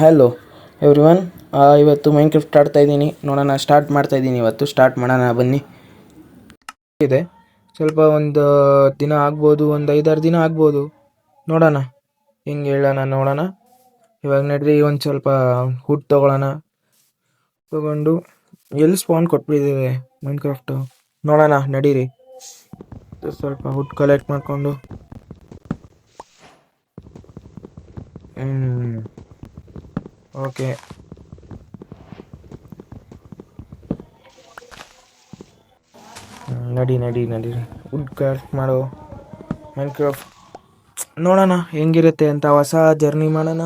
Hello everyone. ಇವತ್ತು ಮೈನ್ಕ್ರಾಫ್ಟ್ ಆಡ್ತಾ ಇದ್ದೀನಿ. ನೋಡೋಣ, ಸ್ಟಾರ್ಟ್ ಮಾಡ್ತಾ ಇದ್ದೀನಿ. ಇವತ್ತು ಸ್ಟಾರ್ಟ್ ಮಾಡೋಣ ಬನ್ನಿ. ಇದೆ ಸ್ವಲ್ಪ ಒಂದು ದಿನ ಆಗ್ಬೋದು, ಒಂದು 5-6 ದಿನ ಆಗ್ಬೋದು. ನೋಡೋಣ ಹಿಂಗೆ ಹೇಳೋಣ. ನೋಡೋಣ ಇವಾಗ ನಡ್ರಿ, ಒಂದು ಸ್ವಲ್ಪ ಹುಡ್ ತೊಗೊಂಡು ಎಲ್ಲಿ ಸ್ಪಾನ್ ಕೊಟ್ಬಿಟ್ಟಿದ್ದೇವೆ ಮೈನ್ಕ್ರಾಫ್ಟು. ನೋಡೋಣ ನಡೀರಿ, ಸ್ವಲ್ಪ ಹುಡ್ ಕಲೆಕ್ಟ್ ಮಾಡಿಕೊಂಡು. ಓಕೆ, ನಡೀರಿ ವುಡ್ ಕಲೆಕ್ಟ್ ಮಾಡೋ ಮೈನ್ಕ್ರಾಫ್ಟ್. ನೋಡೋಣ ಹೆಂಗಿರುತ್ತೆ ಅಂತ. ಹೊಸ ಜರ್ನಿ ಮಾಡೋಣ.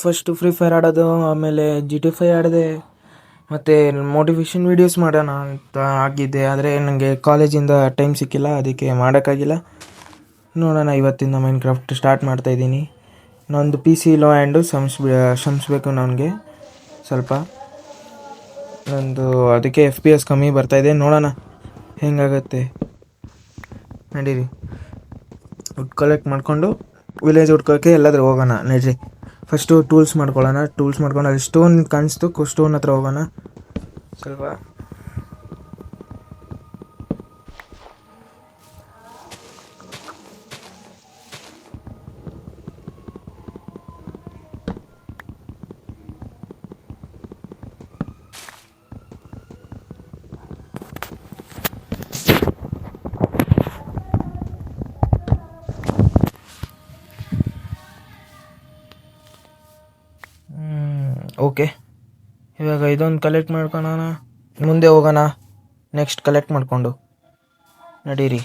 ಫಸ್ಟು ಫ್ರೀ ಫೈರ್ ಆಡೋದು, ಆಮೇಲೆ GTA 5 ಆಡಿದೆ, ಮತ್ತು ಮೋಟಿವೇಶನ್ ವೀಡಿಯೋಸ್ ಮಾಡೋಣ ಅಂತ ಆಗಿದ್ದೆ. ಆದರೆ ನನಗೆ ಕಾಲೇಜಿಂದ ಟೈಮ್ ಸಿಕ್ಕಿಲ್ಲ, ಅದಕ್ಕೆ ಮಾಡೋಕ್ಕಾಗಿಲ್ಲ. ನೋಡೋಣ, ಇವತ್ತಿಂದ ಮೈನ್ಕ್ರಾಫ್ಟ್ ಸ್ಟಾರ್ಟ್ ಮಾಡ್ತಾಯಿದ್ದೀನಿ. ನಂದು PC ಲೋ ಹ್ಯಾಂಡು ಕ್ಷಮಿಸ್ಬೇಕು ನನಗೆ ಸ್ವಲ್ಪ. ನಂದು ಅದಕ್ಕೆ FPS ಕಮ್ಮಿ ಬರ್ತಾಯಿದೆ. ನೋಡೋಣ ಹೆಂಗಾಗತ್ತೆ. ನಡೀರಿ, ವುಡ್ ಕಲೆಕ್ಟ್ ಮಾಡಿಕೊಂಡು ವಿಲೇಜ್ ಹುಡ್ಕೋಕ್ಕೆ ಎಲ್ಲಾದರೂ ಹೋಗೋಣ. ನಡೀರಿ, ಫಸ್ಟು ಟೂಲ್ಸ್ ಮಾಡ್ಕೊಳ್ಳೋಣ. ಟೂಲ್ಸ್ ಮಾಡ್ಕೊಂಡು ಅಲ್ಲಿ ಸ್ಟೋನ್ ಕಾಣಿಸ್ತು, ಸ್ಟೋನ್ ಹತ್ರ ಹೋಗೋಣ ಸ್ವಲ್ಪ. ಓಕೆ, ಇವಾಗ ಇದೊಂದು ಕಲೆಕ್ಟ್ ಮಾಡ್ಕೊಳ್ಳೋಣ, ಮುಂದೆ ಹೋಗೋಣ. ನೆಕ್ಸ್ಟ್ ಕಲೆಕ್ಟ್ ಮಾಡಿಕೊಂಡು ನಡೀರಿ,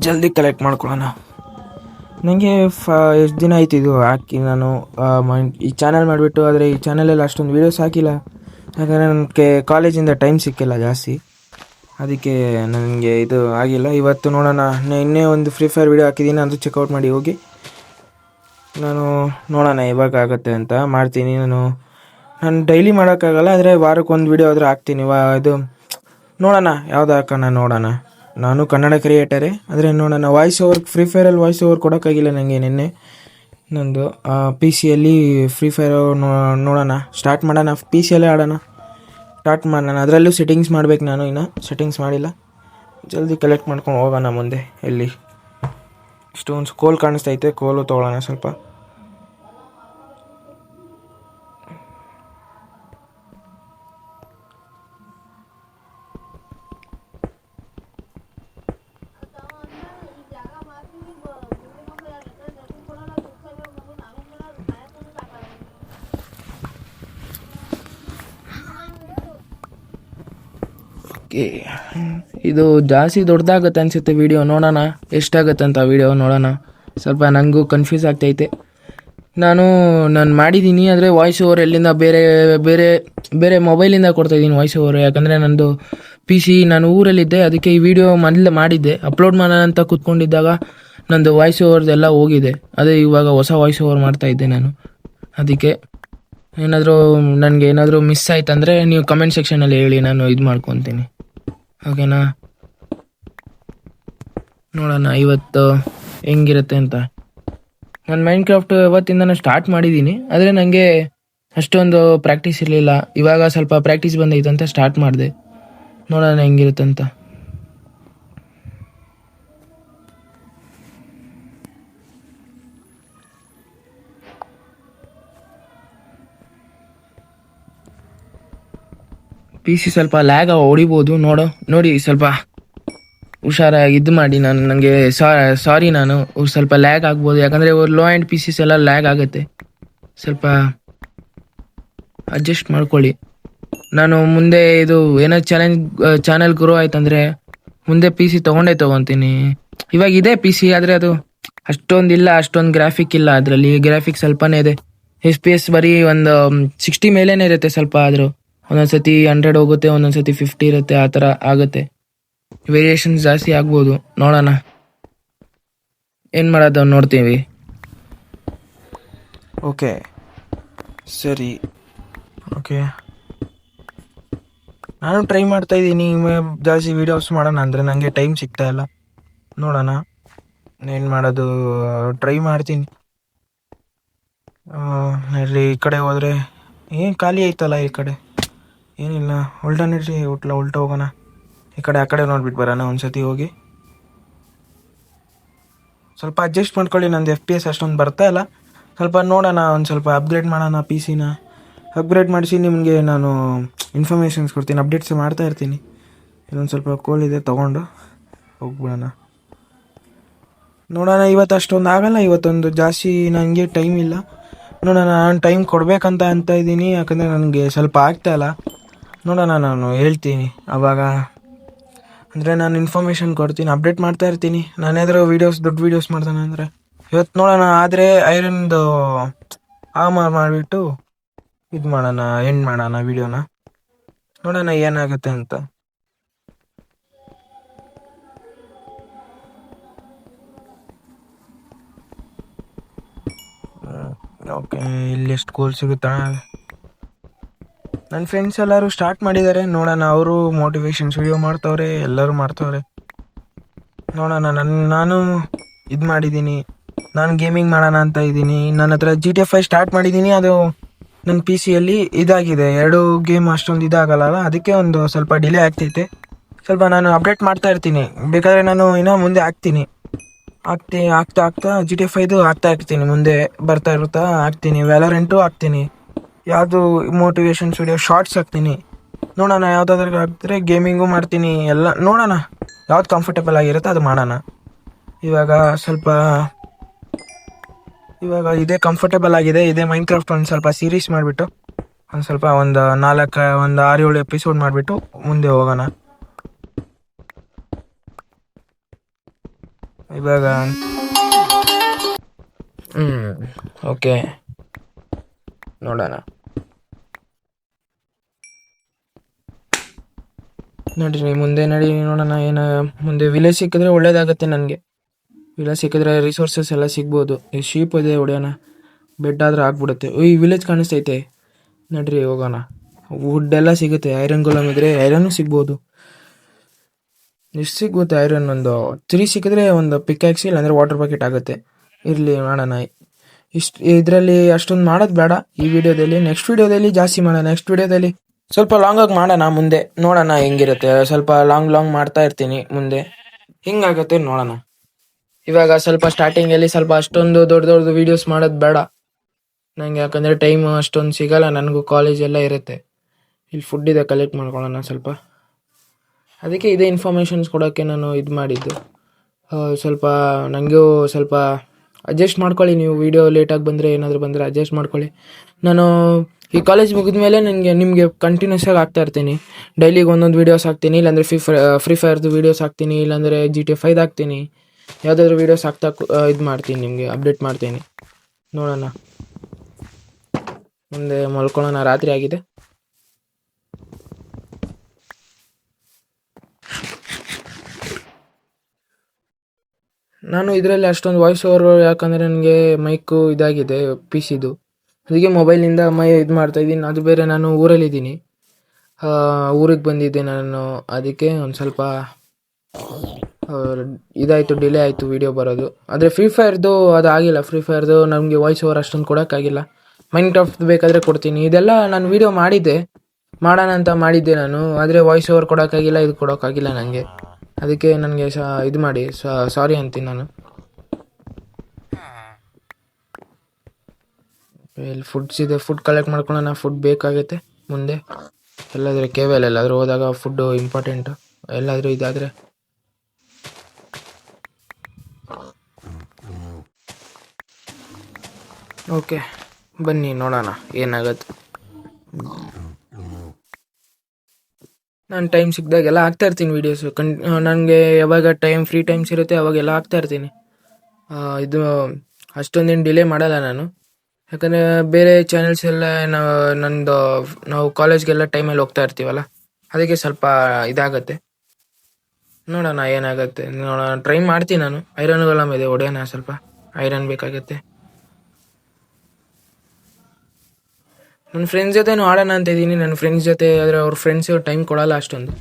ಜಲ್ದಿ ಕಲೆಕ್ಟ್ ಮಾಡ್ಕೊಳ್ಳೋಣ. ನನಗೆ ಎಷ್ಟು ದಿನ ಆಯ್ತು ಇದು ಹಾಕಿ. ನಾನು ಈ ಚಾನಲ್ ಮಾಡಿಬಿಟ್ಟು, ಆದರೆ ಈ ಚಾನಲಲ್ಲಿ ಅಷ್ಟೊಂದು ವೀಡಿಯೋಸ್ ಹಾಕಿಲ್ಲ, ಯಾಕಂದರೆ ನನಗೆ ಕಾಲೇಜಿಂದ ಟೈಮ್ ಸಿಕ್ಕಿಲ್ಲ ಜಾಸ್ತಿ, ಅದಕ್ಕೆ ನನಗೆ ಇದು ಆಗಿಲ್ಲ. ಇವತ್ತು ನೋಡೋಣ, ಇನ್ನೇ ಒಂದು ಫ್ರೀ ಫೈರ್ ವೀಡಿಯೋ ಹಾಕಿದ್ದೀನಿ, ಅದು ಚೆಕ್ಔಟ್ ಮಾಡಿ ಹೋಗಿ. ನಾನು ನೋಡೋಣ ಇವಾಗ ಆಗುತ್ತೆ ಅಂತ ಮಾಡ್ತೀನಿ. ನಾನು ಡೈಲಿ ಮಾಡೋಕ್ಕಾಗಲ್ಲ, ಆದರೆ ವಾರಕ್ಕೊಂದು ವೀಡಿಯೋ ಆದರೂ ಹಾಕ್ತೀನಿ. ಇದು ನೋಡೋಣ ಯಾವ್ದು ಹಾಕೋಣ. ನೋಡೋಣ, ನಾನು ಕನ್ನಡ ಕ್ರಿಯೇಟರೇ, ಆದರೆ ನೋಡೋಣ. ಫ್ರೀ ಫೈರಲ್ಲಿ ವಾಯ್ಸ್ ಓವರ್ ಕೊಡೋಕ್ಕಾಗಿಲ್ಲ ನನಗೆ ನಿನ್ನೆ. ನಂದು PC ಯಲ್ಲಿ ಫ್ರೀ ಫೈರ್ ನೋಡೋಣ, ಸ್ಟಾರ್ಟ್ ಮಾಡೋಣ. PC ಯಲ್ಲೇ ಆಡೋಣ, ಸ್ಟಾರ್ಟ್ ಮಾಡೋಣ. ಅದರಲ್ಲೂ ಸೆಟ್ಟಿಂಗ್ಸ್ ಮಾಡಬೇಕು, ನಾನು ಇನ್ನೂ ಸೆಟ್ಟಿಂಗ್ಸ್ ಮಾಡಿಲ್ಲ. ಜಲ್ದಿ ಕಲೆಕ್ಟ್ ಮಾಡ್ಕೊಂಡು ಹೋಗೋಣ ಮುಂದೆ. ಎಲ್ಲಿ ಸ್ಟೋನ್ಸ್, ಕೋಲ್ ಕಾಣಿಸ್ತೈತೆ, ಕೋಲು ತೊಗೊಳ್ಳೋಣ ಸ್ವಲ್ಪ. ಇದು ಜಾಸ್ತಿ ದೊಡ್ಡದಾಗುತ್ತೆ ಅನಿಸುತ್ತೆ ವೀಡಿಯೋ. ನೋಡೋಣ ಎಷ್ಟಾಗುತ್ತೆ ಅಂತ ವೀಡಿಯೋ ನೋಡೋಣ. ಸ್ವಲ್ಪ ನನಗೂ ಕನ್ಫ್ಯೂಸ್ ಆಗ್ತೈತೆ. ನಾನು ಮಾಡಿದ್ದೀನಿ, ಆದರೆ ವಾಯ್ಸ್ ಓವರ್ ಎಲ್ಲಿಂದ ಬೇರೆ ಮೊಬೈಲಿಂದ ಕೊಡ್ತಾಯಿದ್ದೀನಿ ವಾಯ್ಸ್ ಓವರ್. ಯಾಕಂದರೆ ನಂದು PC, ನಾನು ಊರಲ್ಲಿದ್ದೆ, ಅದಕ್ಕೆ ಈ ವಿಡಿಯೋ ಮೊದಲು ಮಾಡಿದ್ದೆ. ಅಪ್ಲೋಡ್ ಮಾಡೋಣ ಅಂತ ಕೂತ್ಕೊಂಡಿದ್ದಾಗ ನಂದು ವಾಯ್ಸ್ ಓವರ್ದೆಲ್ಲ ಹೋಗಿದೆ. ಅದೇ ಇವಾಗ ಹೊಸ ವಾಯ್ಸ್ ಓವರ್ ಮಾಡ್ತಾಯಿದ್ದೆ ನಾನು. ಅದಕ್ಕೆ ನನಗೆ ಏನಾದರೂ ಮಿಸ್ ಆಯ್ತಂದರೆ ನೀವು ಕಮೆಂಟ್ ಸೆಕ್ಷನಲ್ಲಿ ಹೇಳಿ, ನಾನು ಇದು ಮಾಡ್ಕೊತೀನಿ. ಓಕೆನಾ? ನೋಡೋಣ ಇವತ್ತು ಹೆಂಗಿರುತ್ತೆ ಅಂತ. ನಾನು ಮೈನ್ಕ್ರಾಫ್ಟ್ ಇವತ್ತಿಂದ ಸ್ಟಾರ್ಟ್ ಮಾಡಿದ್ದೀನಿ, ಆದರೆ ನನಗೆ ಅಷ್ಟೊಂದು ಪ್ರಾಕ್ಟೀಸ್ ಇರಲಿಲ್ಲ. ಇವಾಗ ಸ್ವಲ್ಪ ಪ್ರಾಕ್ಟೀಸ್ ಬಂದೈತೆ ಅಂತ ಸ್ಟಾರ್ಟ್ ಮಾಡಿದೆ. ನೋಡೋಣ ಹೆಂಗಿರುತ್ತೆ ಅಂತ. PC ಸ್ವಲ್ಪ ಲ್ಯಾಗ್ ಹೊಡಿಬೋದು, ನೋಡಿ ಸ್ವಲ್ಪ ಹುಷಾರಾಗಿ ಇದು ಮಾಡಿ. ನನಗೆ ಸಾರಿ, ನಾನು ಸ್ವಲ್ಪ ಲ್ಯಾಗ್ ಆಗ್ಬೋದು, ಯಾಕಂದರೆ ಲೋ ಆ್ಯಂಡ್ PCs ಎಲ್ಲ ಲ್ಯಾಗ್ ಆಗುತ್ತೆ. ಸ್ವಲ್ಪ ಅಡ್ಜಸ್ಟ್ ಮಾಡ್ಕೊಳ್ಳಿ. ನಾನು ಮುಂದೆ ಇದು ಏನೋ ಚಾನೆಲ್ ಗ್ರೋ ಆಯ್ತಂದರೆ ಮುಂದೆ PC ತೊಗೊತೀನಿ. ಇವಾಗ ಇದೆ PC, ಆದರೆ ಅದು ಅಷ್ಟೊಂದು ಗ್ರಾಫಿಕ್ ಇಲ್ಲ. ಅದರಲ್ಲಿ ಗ್ರಾಫಿಕ್ ಸ್ವಲ್ಪನೇ ಇದೆ. FPS ಬರೀ ಒಂದು 60 ಮೇಲೇ ಇರುತ್ತೆ. ಸ್ವಲ್ಪ ಆದರೂ ಒಂದೊಂದ್ಸತಿ 100 ಹೋಗುತ್ತೆ, ಒಂದೊಂದ್ಸತಿ 50 ಇರುತ್ತೆ. ಆ ಥರ ಆಗುತ್ತೆ, ವೇರಿಯೇಷನ್ಸ್ ಜಾಸ್ತಿ ಆಗ್ಬೋದು. ನೋಡೋಣ ಏನು ಮಾಡೋದು ನೋಡ್ತೀವಿ. ಓಕೆ ಸರಿ. ಓಕೆ, ನಾನು ಟ್ರೈ ಮಾಡ್ತಾಯಿದ್ದೀನಿ ಜಾಸ್ತಿ ವೀಡಿಯೋಸ್ ಮಾಡೋಣ, ಅಂದರೆ ನನಗೆ ಟೈಮ್ ಸಿಗ್ತಾಯಿಲ್ಲ. ನೋಡೋಣ ಏನು ಮಾಡೋದು, ಟ್ರೈ ಮಾಡ್ತೀನಿ. ಇಲ್ಲಿ ಈ ಕಡೆ ಹೋದರೆ ಏನು ಖಾಲಿ ಐತಲ್ಲ, ಈ ಕಡೆ ಏನಿಲ್ಲ. ಉಲ್ಟಾ ನಡ್ರಿ, ಉಲ್ಟಾ ಹೋಗೋಣ. ಈ ಕಡೆ ಆ ಕಡೆ ನೋಡ್ಬಿಟ್ಟು ಬರೋಣ ಒಂದ್ಸತಿ ಹೋಗಿ. ಸ್ವಲ್ಪ ಅಡ್ಜಸ್ಟ್ ಮಾಡ್ಕೊಳ್ಳಿ, ನಂದು FPS ಅಷ್ಟೊಂದು ಬರ್ತಾ ಇಲ್ಲ. ಸ್ವಲ್ಪ ನೋಡೋಣ, ಒಂದು ಸ್ವಲ್ಪ ಅಪ್ಗ್ರೇಡ್ ಮಾಡೋಣ ಪಿ ಸಿನ. ಅಪ್ಗ್ರೇಡ್ ಮಾಡಿಸಿ ನಿಮಗೆ ನಾನು ಇನ್ಫಾರ್ಮೇಷನ್ಸ್ ಕೊಡ್ತೀನಿ, ಅಪ್ಡೇಟ್ಸ್ ಮಾಡ್ತಾ ಇರ್ತೀನಿ. ಇನ್ನೊಂದು ಸ್ವಲ್ಪ ಕೋಲಿದೆ, ತೊಗೊಂಡು ಹೋಗ್ಬಿಡೋಣ. ನೋಡೋಣ, ಇವತ್ತು ಅಷ್ಟೊಂದು ಆಗಲ್ಲ. ಇವತ್ತೊಂದು ಜಾಸ್ತಿ ನನಗೆ ಟೈಮ್ ಇಲ್ಲ. ನೋಡೋಣ, ನಾನು ಟೈಮ್ ಕೊಡಬೇಕಂತ ಇದ್ದೀನಿ, ಯಾಕಂದರೆ ನನಗೆ ಸ್ವಲ್ಪ ಆಗ್ತಾಯಿಲ್ಲ. ನೋಡೋಣ, ನಾನು ಹೇಳ್ತೀನಿ ಆವಾಗ. ಅಂದರೆ ನಾನು ಇನ್ಫಾರ್ಮೇಷನ್ ಕೊಡ್ತೀನಿ, ಅಪ್ಡೇಟ್ ಮಾಡ್ತಾ ಇರ್ತೀನಿ. ನಾನೇನಾದರೂ ದೊಡ್ಡ ವೀಡಿಯೋಸ್ ಮಾಡ್ತಾನೆ ಅಂದರೆ ಇವತ್ತು ನೋಡೋಣ. ಆದರೆ ಐರನ್ದು ಆಮಾರ್ ಮಾಡಿಬಿಟ್ಟು ಇದು ಮಾಡೋಣ, ಎಂಡ್ ಮಾಡೋಣ ವೀಡಿಯೋನ. ನೋಡೋಣ ಏನಾಗುತ್ತೆ ಅಂತ. ಓಕೆ, ಇಲ್ಲಿ ಎಷ್ಟು ಗೋಲ್ ಸಿಗುತ್ತಾ? ನನ್ನ ಫ್ರೆಂಡ್ಸ್ ಎಲ್ಲರೂ ಸ್ಟಾರ್ಟ್ ಮಾಡಿದ್ದಾರೆ. ನೋಡೋಣ, ಅವರು ಮೋಟಿವೇಶನ್ಸ್ ವಿಡಿಯೋ ಮಾಡ್ತವ್ರೆ, ಎಲ್ಲರೂ ಮಾಡ್ತವ್ರೆ. ನೋಡೋಣ, ನಾನು ಇದು ಮಾಡಿದ್ದೀನಿ, ನಾನು ಗೇಮಿಂಗ್ ಮಾಡೋಣ ಅಂತ ಇದ್ದೀನಿ. ನನ್ನ ಹತ್ರ GTA 5 ಸ್ಟಾರ್ಟ್ ಮಾಡಿದ್ದೀನಿ. ಅದು ನನ್ನ ಪಿ ಸಿಯಲ್ಲಿ ಇದಾಗಿದೆ, 2 ಗೇಮ್ ಅಷ್ಟೊಂದು ಇದಾಗಲ್ಲ, ಅದಕ್ಕೆ ಒಂದು ಸ್ವಲ್ಪ ಡಿಲೇ ಆಗ್ತೈತೆ. ಸ್ವಲ್ಪ ನಾನು ಅಪ್ಡೇಟ್ ಮಾಡ್ತಾ ಇರ್ತೀನಿ, ಬೇಕಾದರೆ ನಾನು ಇನ್ನೂ ಮುಂದೆ ಆಗ್ತಾ GTA 5 ಆಗ್ತಾ ಇರ್ತೀನಿ. ಮುಂದೆ ಬರ್ತಾ ಆಗ್ತೀನಿ. ವ್ಯಾಲೋರೆಂಟು ಆಗ್ತೀನಿ, ಯಾವುದು ಮೋಟಿವೇಶನ್ಸ್ ವಿಡಿಯೋ ಶಾರ್ಟ್ಸ್ ಹಾಕ್ತೀನಿ. ನೋಡೋಣ, ಯಾವುದಾದ್ರೂ ಆಗ್ತಾರೆ ಗೇಮಿಂಗು ಮಾಡ್ತೀನಿ. ಎಲ್ಲ ನೋಡೋಣ, ಯಾವ್ದು ಕಂಫರ್ಟೇಬಲ್ ಆಗಿರುತ್ತೆ ಅದು ಮಾಡೋಣ. ಇವಾಗ ಇದೇ ಕಂಫರ್ಟೇಬಲ್ ಆಗಿದೆ. ಇದೇ ಮೈನ್ಕ್ರಾಫ್ಟ್ ಒಂದು ಸ್ವಲ್ಪ ಸೀರೀಸ್ ಮಾಡಿಬಿಟ್ಟು ಒಂದು 6-7 ಎಪಿಸೋಡ್ ಮಾಡಿಬಿಟ್ಟು ಮುಂದೆ ಹೋಗೋಣ. ಇವಾಗ ಓಕೆ, ನೋಡೋಣ. ನಡೀರಿ ಮುಂದೆ ನೋಡೋಣ. ಏನು ಮುಂದೆ ವಿಲೇಜ್ ಸಿಕ್ಕಿದ್ರೆ ಒಳ್ಳೇದಾಗುತ್ತೆ ನನಗೆ. ವಿಲೇಜ್ ಸಿಕ್ಕಿದ್ರೆ ರಿಸೋರ್ಸಸ್ ಎಲ್ಲ ಸಿಗ್ಬೋದು. ಈ ಶೀಪ್ ಇದೆ, ಹೊಡೆಯೋಣ. ಬೆಡ್ ಆದ್ರೆ ಆಗ್ಬಿಡುತ್ತೆ. ಈ ವಿಲೇಜ್ ಕಾಣಿಸ್ತೈತೆ, ನಡ್ರಿ ಹೋಗೋಣ. ವುಡ್ ಎಲ್ಲ ಸಿಗುತ್ತೆ, ಐರನ್ ಗೋಲಮ್ ಇದ್ರೆ ಐರನ್ನು ಸಿಗ್ಬೋದು. ಎಷ್ಟು ಸಿಗುತ್ತೆ ಐರನ್? ಒಂದು 3 ಸಿಕ್ಕಿದ್ರೆ ಒಂದು ಪಿಕ್ಯಾಕ್ಸಿ, ಇಲ್ಲಾಂದರೆ ವಾಟರ್ ಬಕೆಟ್ ಆಗುತ್ತೆ. ಇರಲಿ, ಮಾಡೋಣ. ಇದರಲ್ಲಿ ಅಷ್ಟೊಂದು ಮಾಡೋದು ಬೇಡ ಈ ವಿಡಿಯೋದಲ್ಲಿ. ನೆಕ್ಸ್ಟ್ ವಿಡಿಯೋದಲ್ಲಿ ಜಾಸ್ತಿ ಮಾಡೋಣ. ನೆಕ್ಸ್ಟ್ ವಿಡಿಯೋದಲ್ಲಿ ಸ್ವಲ್ಪ ಲಾಂಗಾಗಿ ಮಾಡೋಣ. ಮುಂದೆ ನೋಡೋಣ ಹೆಂಗಿರುತ್ತೆ. ಸ್ವಲ್ಪ ಲಾಂಗ್ ಮಾಡ್ತಾ ಇರ್ತೀನಿ ಮುಂದೆ, ಹಿಂಗಾಗುತ್ತೆ ನೋಡೋಣ. ಇವಾಗ ಸ್ವಲ್ಪ ಸ್ಟಾರ್ಟಿಂಗಲ್ಲಿ ಸ್ವಲ್ಪ ಅಷ್ಟೊಂದು ದೊಡ್ಡ ವೀಡಿಯೋಸ್ ಮಾಡೋದು ಬೇಡ ನನಗೆ, ಯಾಕಂದರೆ ಟೈಮ್ ಅಷ್ಟೊಂದು ಸಿಗೋಲ್ಲ ನನಗೂ, ಕಾಲೇಜ್ ಎಲ್ಲ ಇರುತ್ತೆ. ಇಲ್ಲಿ ಫುಡ್ ಇದೆ, ಕಲೆಕ್ಟ್ ಮಾಡ್ಕೊಳ್ಳೋಣ ಸ್ವಲ್ಪ. ಅದಕ್ಕೆ ಇದೇ ಇನ್ಫಾರ್ಮೇಷನ್ಸ್ ಕೊಡೋಕ್ಕೆ ನಾನು ಇದು ಮಾಡಿದ್ದು. ಸ್ವಲ್ಪ ನನಗೂ ಸ್ವಲ್ಪ ಅಡ್ಜಸ್ಟ್ ಮಾಡ್ಕೊಳ್ಳಿ. ನೀವು ವೀಡಿಯೋ ಲೇಟಾಗಿ ಬಂದರೆ, ಏನಾದರೂ ಬಂದರೆ ಅಡ್ಜಸ್ಟ್ ಮಾಡ್ಕೊಳ್ಳಿ. ನಾನು ಈ ಕಾಲೇಜ್ ಮುಗಿದ ಮೇಲೆ ನಿಮಗೆ ಕಂಟಿನ್ಯೂಸ್ ಆಗಿ ಆಗ್ತಾ ಇರ್ತೀನಿ. ಡೈಲಿಗೆ ಒಂದೊಂದು ವೀಡಿಯೋಸ್ ಹಾಕ್ತೀನಿ, ಇಲ್ಲಾಂದರೆ ಫ್ರೀ ಫೈರ್ದು ವೀಡಿಯೋಸ್ ಹಾಕ್ತೀನಿ, ಇಲ್ಲಾಂದರೆ GTA 5 ಹಾಕ್ತೀನಿ. ಯಾವುದಾದ್ರೂ ವೀಡಿಯೋಸ್ ಹಾಕ್ತಾ ಇದು ಮಾಡ್ತೀನಿ, ನಿಮಗೆ ಅಪ್ಡೇಟ್ ಮಾಡ್ತೀನಿ. ನೋಡೋಣ, ಮುಂದೆ ಮಲ್ಕೊಳ್ಳೋಣ. ರಾತ್ರಿ ಆಗಿದೆ. ನಾನು ಇದರಲ್ಲಿ ಅಷ್ಟೊಂದು ವಾಯ್ಸ್ ಓವರ್, ಯಾಕಂದರೆ ನನಗೆ ಮೈಕು ಇದಾಗಿದೆ ಪಿ ಸಿದು, ಅದಕ್ಕೆ ಮೊಬೈಲಿಂದ ಇದು ಮಾಡ್ತಾಯಿದ್ದೀನಿ. ಅದು ಬೇರೆ ನಾನು ಊರಲ್ಲಿದ್ದೀನಿ, ಊರಿಗೆ ಬಂದಿದ್ದೆ ನಾನು. ಅದಕ್ಕೆ ಒಂದು ಸ್ವಲ್ಪ ಇದಾಯಿತು, ಡಿಲೇ ಆಯಿತು ವೀಡಿಯೋ ಬರೋದು. ಆದರೆ ಫ್ರೀ ಫೈರ್ದು ಅದು ಆಗಿಲ್ಲ. ಫ್ರೀ ಫೈರ್ದು ನಮಗೆ ವಾಯ್ಸ್ ಓವರ್ ಅಷ್ಟೊಂದು ಕೊಡೋಕ್ಕಾಗಿಲ್ಲ. ಮೈನ್ಕ್ರಾಫ್ಟ್ ಬೇಕಾದರೆ ಕೊಡ್ತೀನಿ. ಇದೆಲ್ಲ ನಾನು ವೀಡಿಯೋ ಮಾಡೋಣ ಅಂತ ಮಾಡಿದ್ದೆ ನಾನು, ಆದರೆ ವಾಯ್ಸ್ ಓವರ್ ಕೊಡೋಕ್ಕಾಗಿಲ್ಲ, ಇದು ಕೊಡೋಕ್ಕಾಗಿಲ್ಲ ನನಗೆ. ಅದಕ್ಕೆ ನನಗೆ ಇದು ಮಾಡಿ ಸಾರಿ ಅಂತೀನಿ ನಾನು. ಇಲ್ಲಿ ಫುಡ್ಸ್ ಇದೆ, ಫುಡ್ ಕಲೆಕ್ಟ್ ಮಾಡ್ಕೊಳ್ಳೋಣ. ಫುಡ್ ಬೇಕಾಗುತ್ತೆ ಮುಂದೆ ಎಲ್ಲಾದರೂ ಕೇವಲ ಎಲ್ಲಾದರೂ ಹೋದಾಗ ಫುಡ್ಡು ಇಂಪಾರ್ಟೆಂಟು. ಎಲ್ಲಾದರೂ ಇದಾದರೆ ಓಕೆ, ಬನ್ನಿ ನೋಡೋಣ ಏನಾಗುತ್ತೆ. ನಾನು ಟೈಮ್ ಸಿಕ್ಕಿದಾಗೆಲ್ಲ ಹಾಕ್ತಾಯಿರ್ತೀನಿ ವೀಡಿಯೋಸು. ನನಗೆ ಯಾವಾಗ ಫ್ರೀ ಟೈಮ್ಸ್ ಇರುತ್ತೆ ಅವಾಗೆಲ್ಲ ಹಾಕ್ತಾಯಿರ್ತೀನಿ. ಇದು ಅಷ್ಟೊಂದೇನು ಡಿಲೇ ಮಾಡಲ್ಲ ನಾನು, ಯಾಕಂದರೆ ಬೇರೆ ಚಾನೆಲ್ಸ್ ಎಲ್ಲ ನಾವು ಕಾಲೇಜ್ಗೆಲ್ಲ ಟೈಮಲ್ಲಿ ಹೋಗ್ತಾ ಇರ್ತೀವಲ್ಲ, ಅದಕ್ಕೆ ಸ್ವಲ್ಪ ಇದಾಗತ್ತೆ. ನೋಡೋಣ ಏನಾಗುತ್ತೆ, ನೋಡೋಣ. ಟ್ರೈ ಮಾಡ್ತೀನಿ ನಾನು. ಐರನ್ಗಳ ಇದೆ, ಹೊಡೆಯೋಣ. ಸ್ವಲ್ಪ ಐರನ್ ಬೇಕಾಗತ್ತೆ. ನನ್ನ ಫ್ರೆಂಡ್ಸ್ ಜೊತೆನೂ ಆಡೋಣ ಅಂತ ಇದ್ದೀನಿ. ನನ್ನ ಫ್ರೆಂಡ್ಸ್ ಜೊತೆ ಆದರೆ ಅವ್ರ ಫ್ರೆಂಡ್ಸಿಗೆ ಟೈಮ್ ಕೊಡೋಲ್ಲ ಅಷ್ಟೊಂದು.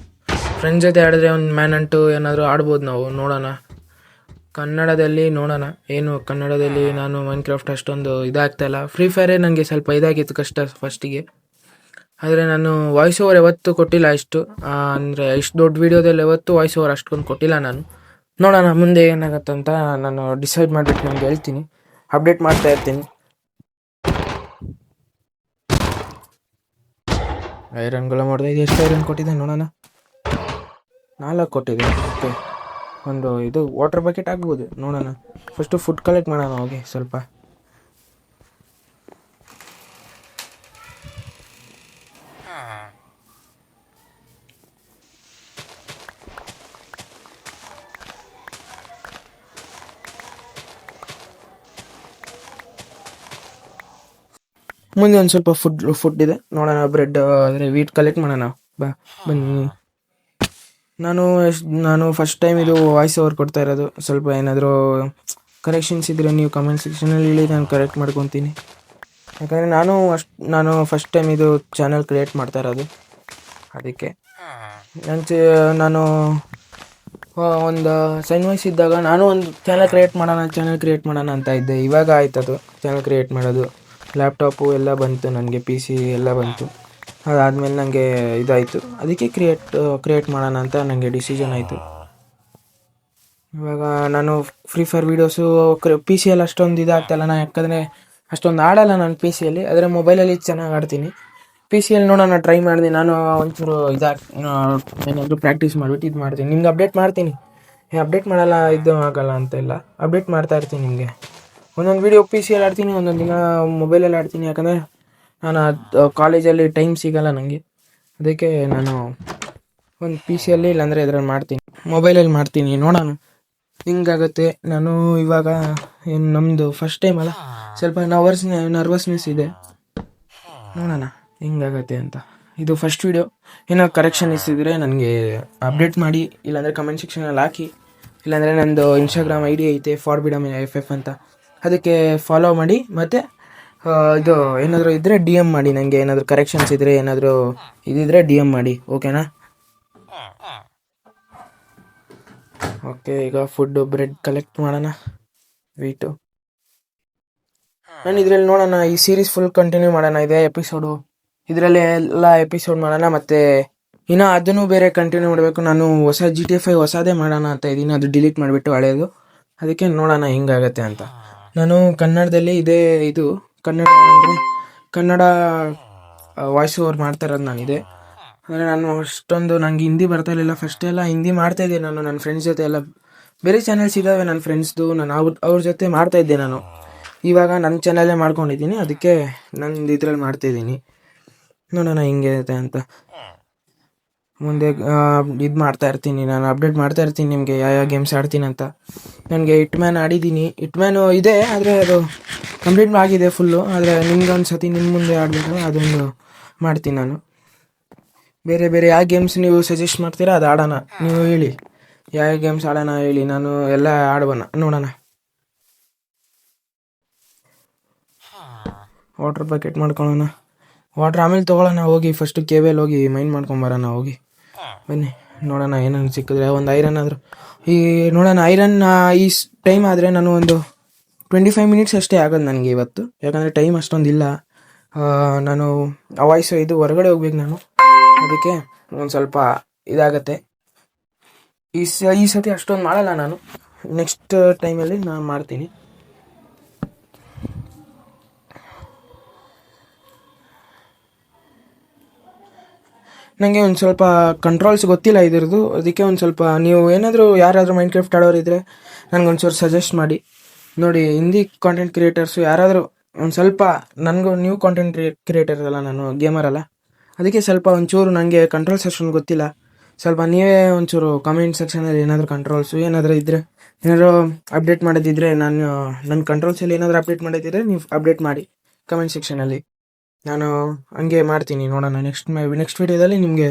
ಫ್ರೆಂಡ್ಸ್ ಜೊತೆ ಆಡಿದ್ರೆ ಒಂದು ಮ್ಯಾನ್ ಅಂಟು ಏನಾದರೂ ಆಡ್ಬೋದು ನಾವು. ನೋಡೋಣ, ಕನ್ನಡದಲ್ಲಿ ನೋಡೋಣ. ಏನು ಕನ್ನಡದಲ್ಲಿ ನಾನು ಮೈನ್ಕ್ರಾಫ್ಟ್ ಅಷ್ಟೊಂದು ಇದಾಗ್ತಾಯಿಲ್ಲ. ಫ್ರೀ ಫೈರೇ ನನಗೆ ಸ್ವಲ್ಪ ಇದಾಗಿತ್ತು ಕಷ್ಟ ಫಸ್ಟಿಗೆ. ಆದರೆ ನಾನು ವಾಯ್ಸ್ ಓವರ್ ಯಾವತ್ತೂ ಕೊಟ್ಟಿಲ್ಲ ಇಷ್ಟು. ಅಂದರೆ ಇಷ್ಟು ದೊಡ್ಡ ವೀಡಿಯೋದಲ್ಲಿ ಯಾವತ್ತೂ ವಾಯ್ಸ್ ಓವರ್ ಅಷ್ಟೊಂದು ಕೊಟ್ಟಿಲ್ಲ ನಾನು. ನೋಡೋಣ ಮುಂದೆ ಏನಾಗತ್ತಂತ ನಾನು ಡಿಸೈಡ್ ಮಾಡಿಬಿಟ್ಟು ನಿಮ್ಗೆ ಹೇಳ್ತೀನಿ. ಅಪ್ಡೇಟ್ ಮಾಡ್ತಾ ಇರ್ತೀನಿ. ಐರನ್ಗಳ ಮಾಡಿದೆ. ಇದು ಎಷ್ಟು ಐರನ್ ಕೊಟ್ಟಿದೆ ನೋಡೋಣ. 4 ಕೊಟ್ಟಿದೆ. ಓಕೆ, ಒಂದು ಇದು ವಾಟರ್ ಬಕೆಟ್ ಆಗ್ಬೋದು. ನೋಡೋಣ, ಫಸ್ಟು ಫುಡ್ ಕಲೆಕ್ಟ್ ಮಾಡೋಣ ಹೋಗಿ ಸ್ವಲ್ಪ. ಮುಂದೆ ಒಂದು ಸ್ವಲ್ಪ ಫುಡ್ ಇದೆ ನೋಡೋಣ. ಬ್ರೆಡ್ ಅಂದರೆ ವೀಟ್ ಕಲೆಕ್ಟ್ ಮಾಡೋಣ. ಬನ್ನಿ. ನಾನು ಫಸ್ಟ್ ಟೈಮ್ ಇದು ವಾಯ್ಸ್ ಓವರ್ ಕೊಡ್ತಾ ಇರೋದು. ಸ್ವಲ್ಪ ಏನಾದರೂ ಕರೆಕ್ಷನ್ಸ್ ಇದ್ದರೆ ನೀವು ಕಮೆಂಟ್ ಸೆಕ್ಷನಲ್ಲಿ ಹೇಳಿ, ನಾನು ಕರೆಕ್ಟ್ ಮಾಡ್ಕೊತೀನಿ. ಯಾಕಂದರೆ ನಾನು ಫಸ್ಟ್ ಟೈಮ್ ಇದು ಚಾನಲ್ ಕ್ರಿಯೇಟ್ ಮಾಡ್ತಾ ಇರೋದು. ಅದಕ್ಕೆ ನಾನು ಒಂದು ಸಣ್ಣ ವಯಸ್ಸಿದ್ದಾಗ ನಾನು ಒಂದು ಚಾನಲ್ ಕ್ರಿಯೇಟ್ ಮಾಡೋಣ ಅಂತ ಇದ್ದೆ. ಇವಾಗ ಆಯ್ತದು ಚಾನಲ್ ಕ್ರಿಯೇಟ್ ಮಾಡೋದು. ಲ್ಯಾಪ್ಟಾಪು ಎಲ್ಲ ಬಂತು ನನಗೆ, PC ಎಲ್ಲ ಬಂತು. ಅದಾದಮೇಲೆ ನನಗೆ ಇದಾಯಿತು. ಅದಕ್ಕೆ ಕ್ರಿಯೇಟ್ ಮಾಡೋಣ ಅಂತ ನನಗೆ ಡಿಸಿಷನ್ ಆಯಿತು. ಇವಾಗ ನಾನು ಫ್ರೀ ಫೈರ್ ವೀಡಿಯೋಸು PC-ಯಲ್ಲಿ ಅಷ್ಟೊಂದು ಇದಾಗ್ತಾಯಿಲ್ಲ. ನಾನು ಯಾಕಂದರೆ ಅಷ್ಟೊಂದು ಆಡೋಲ್ಲ ನಾನು PC-ಯಲ್ಲಿ. ಆದರೆ ಮೊಬೈಲಲ್ಲಿ ಚೆನ್ನಾಗಿ ಆಡ್ತೀನಿ. PC-ಯಲ್ಲಿ ನೋಡೋಣ, ಟ್ರೈ ಮಾಡಿದೆ. ನಾನು ಒಂಚೂರು ಏನಾದರೂ ಪ್ರಾಕ್ಟೀಸ್ ಮಾಡಿಬಿಟ್ಟು ಇದು ಮಾಡ್ತೀನಿ. ನಿಮ್ಗೆ ಅಪ್ಡೇಟ್ ಮಾಡ್ತೀನಿ. ಅಪ್ಡೇಟ್ ಮಾಡಲ್ಲ ಇದು ಆಗೋಲ್ಲ ಅಂತೆಲ್ಲ ಅಪ್ಡೇಟ್ ಮಾಡ್ತಾ ಇರ್ತೀನಿ ನಿಮಗೆ. ಒಂದೊಂದು ವೀಡಿಯೋ PC-ಯಲ್ಲಿ ಆಡ್ತೀನಿ, ಒಂದೊಂದು ದಿನ ಮೊಬೈಲಲ್ಲಿ ಆಡ್ತೀನಿ. ಯಾಕಂದರೆ ನಾನು ಕಾಲೇಜಲ್ಲಿ ಟೈಮ್ ಸಿಗೋಲ್ಲ ನನಗೆ. ಅದಕ್ಕೆ ನಾನು ಒಂದು PC-ಯಲ್ಲಿ ಇಲ್ಲಾಂದರೆ ಇದ್ರಲ್ಲಿ ಮಾಡ್ತೀನಿ, ಮೊಬೈಲಲ್ಲಿ ಮಾಡ್ತೀನಿ. ನೋಡೋಣ ಹಿಂಗಾಗುತ್ತೆ. ನಾನು ಇವಾಗ ಏನು ನಮ್ಮದು ಫಸ್ಟ್ ಟೈಮ್ ಅಲ್ಲ, ಸ್ವಲ್ಪ ನರ್ವಸ್ನೆಸ್ ಇದೆ. ನೋಡೋಣ ಹಿಂಗಾಗತ್ತೆ ಅಂತ. ಇದು ಫಸ್ಟ್ ವೀಡಿಯೋ. ಏನೋ ಕರೆಕ್ಷನ್ ಇದ್ದರೆ ನನಗೆ ಅಪ್ಡೇಟ್ ಮಾಡಿ, ಇಲ್ಲಾಂದರೆ ಕಮೆಂಟ್ ಸೆಕ್ಷನಲ್ಲಿ ಹಾಕಿ. ಇಲ್ಲಾಂದರೆ ನಂದು Instagram ID ಐತೆ ForbidomFF ಅಂತ, ಅದಕ್ಕೆ ಫಾಲೋ ಮಾಡಿ. ಮತ್ತು ಇದು ಏನಾದರೂ ಇದ್ದರೆ DM ಮಾಡಿ. ನನಗೆ ಏನಾದರೂ ಕರೆಕ್ಷನ್ಸ್ ಇದ್ದರೆ, ಏನಾದರೂ ಇದಿದ್ರೆ DM ಮಾಡಿ. ಓಕೆನಾ? ಓಕೆ, ಈಗ ಫುಡ್ಡು ಬ್ರೆಡ್ ಕಲೆಕ್ಟ್ ಮಾಡೋಣ. ವೀಟು ನಾನು ಇದರಲ್ಲಿ ನೋಡೋಣ. ಈ ಸೀರೀಸ್ ಫುಲ್ ಕಂಟಿನ್ಯೂ ಮಾಡೋಣ. ಇದೆ ಎಪಿಸೋಡು, ಇದರಲ್ಲಿ ಎಲ್ಲ ಎಪಿಸೋಡ್ ಮಾಡೋಣ. ಮತ್ತು ಇನ್ನೂ ಅದನ್ನು ಬೇರೆ ಕಂಟಿನ್ಯೂ ಮಾಡಬೇಕು. ನಾನು ಹೊಸ GTA 5 ಹೊಸದೇ ಮಾಡೋಣ ಅಂತ ಇದ್ದೀನಿ. ಅದು ಡಿಲೀಟ್ ಮಾಡಿಬಿಟ್ಟು ಹಳೆಯದು. ಅದಕ್ಕೆ ನೋಡೋಣ ಹೆಂಗಾಗತ್ತೆ ಅಂತ. ನಾನು ಕನ್ನಡದಲ್ಲಿ ಇದು ಕನ್ನಡ ವಾಯ್ಸ್ ಓವರ್ ಮಾಡ್ತಾ ಇರೋದು ನಾನಿದೆ. ಅಂದರೆ ನಾನು ಅಷ್ಟೊಂದು ನನಗೆ ಹಿಂದಿ ಬರ್ತಾ ಇರಲಿಲ್ಲ. ಫಸ್ಟೆಲ್ಲ ಹಿಂದಿ ಮಾಡ್ತಾಯಿದ್ದೆ ನಾನು ನನ್ನ ಫ್ರೆಂಡ್ಸ್ ಜೊತೆ ಎಲ್ಲ. ಬೇರೆ ಚಾನಲ್ಸ್ ಇದ್ದಾವೆ ನನ್ನ ಫ್ರೆಂಡ್ಸ್ದು, ನಾನು ಅವ್ರ ಜೊತೆ ಮಾಡ್ತಾಯಿದ್ದೆ ನಾನು. ಇವಾಗ ನನ್ನ ಚಾನಲೇ ಮಾಡ್ಕೊಂಡಿದ್ದೀನಿ. ಅದಕ್ಕೆ ನಂದು ಇದ್ರಲ್ಲಿ ಮಾಡ್ತಾಯಿದ್ದೀನಿ. ನೋಡೋಣ ಹಿಂಗಿರುತ್ತೆ ಅಂತ. ಮುಂದೆ ಇದು ಮಾಡ್ತಾ ಇರ್ತೀನಿ, ನಾನು ಅಪ್ಡೇಟ್ ಮಾಡ್ತಾ ಇರ್ತೀನಿ ನಿಮಗೆ ಯಾವ ಗೇಮ್ಸ್ ಆಡ್ತೀನಿ ಅಂತ. ನನಗೆ ಹಿಟ್ಮ್ಯಾನ್ ಆಡಿದ್ದೀನಿ. ಹಿಟ್ಮ್ಯಾನು ಇದೆ, ಆದರೆ ಅದು ಕಂಪ್ಲೀಟ್ ಆಗಿದೆ ಫುಲ್ಲು. ಆದರೆ ನಿಮ್ಗೆ ಒಂದು ಸತಿ ನಿಮ್ಮ ಮುಂದೆ ಆಡಬೇಕು, ಅದೊಂದು ಮಾಡ್ತೀನಿ ನಾನು. ಬೇರೆ ಯಾವ ಗೇಮ್ಸ್ ನೀವು ಸಜೆಸ್ಟ್ ಮಾಡ್ತೀರಾ ಅದು ಆಡೋಣ. ನೀವು ಹೇಳಿ ಯಾವ ಗೇಮ್ಸ್ ಆಡೋಣ ಹೇಳಿ, ನಾನು ಎಲ್ಲ ಆಡ್ಬೋಣ. ನೋಡೋಣ. ವಾಟರ್ ಬಕೆಟ್ ಮಾಡ್ಕೊಳ್ಳೋಣ. ವಾಟ್ರ್ ಆಮೇಲೆ ತೊಗೊಳ್ಳೋಣ. ಹೋಗಿ ಫಸ್ಟು ಕೇಬಲ್ ಹೋಗಿ ಮೈನ್ ಮಾಡ್ಕೊಂಬರೋಣ. ಹೋಗಿ ಬನ್ನಿ, ನೋಡೋಣ ಏನೇನು ಸಿಕ್ಕಿದ್ರೆ. ಒಂದು ಐರನ್ ಆದರೂ ನೋಡೋಣ. ಐರನ್ ಈ ಟೈಮ್ ಆದರೆ ನಾನು ಒಂದು 25 ಮಿನಿಟ್ಸ್ ಅಷ್ಟೇ ಆಗೋದು ನನಗೆ ಇವತ್ತು. ಯಾಕಂದರೆ ಟೈಮ್ ಅಷ್ಟೊಂದಿಲ್ಲ. ನಾನು ಇದು ಹೊರಗಡೆ ಹೋಗ್ಬೇಕು ನಾನು. ಅದಕ್ಕೆ ಒಂದು ಸ್ವಲ್ಪ ಇದಾಗತ್ತೆ. ಈ ಸತಿ ಅಷ್ಟೊಂದು ಮಾಡಲ್ಲ ನಾನು. ನೆಕ್ಸ್ಟ್ ಟೈಮಲ್ಲಿ ನಾನು ಮಾಡ್ತೀನಿ. ನನಗೆ ಒಂದು ಸ್ವಲ್ಪ ಕಂಟ್ರೋಲ್ಸ್ ಗೊತ್ತಿಲ್ಲ ಇದ್ರದ್ದು. ಅದಕ್ಕೆ ಒಂದು ಸ್ವಲ್ಪ ನೀವು ಯಾರಾದರೂ ಮೈನ್ಕ್ರಾಫ್ಟ್ ಆಡೋರಿದ್ದರೆ ನನಗೊಂಚೂರು ಸಜೆಸ್ಟ್ ಮಾಡಿ. ನೋಡಿ, ಹಿಂದಿ ಕಾಂಟೆಂಟ್ ಕ್ರಿಯೇಟರ್ಸು ಯಾರಾದರೂ ಒಂದು ಸ್ವಲ್ಪ, ನನಗೂ ನ್ಯೂ ಕಾಂಟೆಂಟ್ ಕ್ರಿಯೇಟರ್ ಅಲ್ಲ, ನಾನು ಗೇಮರ್ ಅಲ್ಲ. ಅದಕ್ಕೆ ಸ್ವಲ್ಪ ಒಂಚೂರು ನನಗೆ ಕಂಟ್ರೋಲ್ಸ್ ಅಷ್ಟೊಂದು ಗೊತ್ತಿಲ್ಲ. ಸ್ವಲ್ಪ ನೀವೇ ಒಂಚೂರು ಕಮೆಂಟ್ ಸೆಕ್ಷನಲ್ಲಿ ಏನಾದರೂ ಕಂಟ್ರೋಲ್ಸು ಏನಾದರೂ ಇದ್ದರೆ, ಏನಾದರೂ ಅಪ್ಡೇಟ್ ಮಾಡೋದಿದ್ದರೆ, ನನ್ನ ಕಂಟ್ರೋಲ್ಸಲ್ಲಿ ಏನಾದರೂ ಅಪ್ಡೇಟ್ ಮಾಡೋದಿದ್ದರೆ ನೀವು ಅಪ್ಡೇಟ್ ಮಾಡಿ ಕಮೆಂಟ್ ಸೆಕ್ಷನಲ್ಲಿ. ನಾನು ಹಂಗೆ ಮಾಡ್ತೀನಿ. ನೋಡೋಣ ನೆಕ್ಸ್ಟ್ ವೀಡಿಯೋದಲ್ಲಿ ನಿಮಗೆ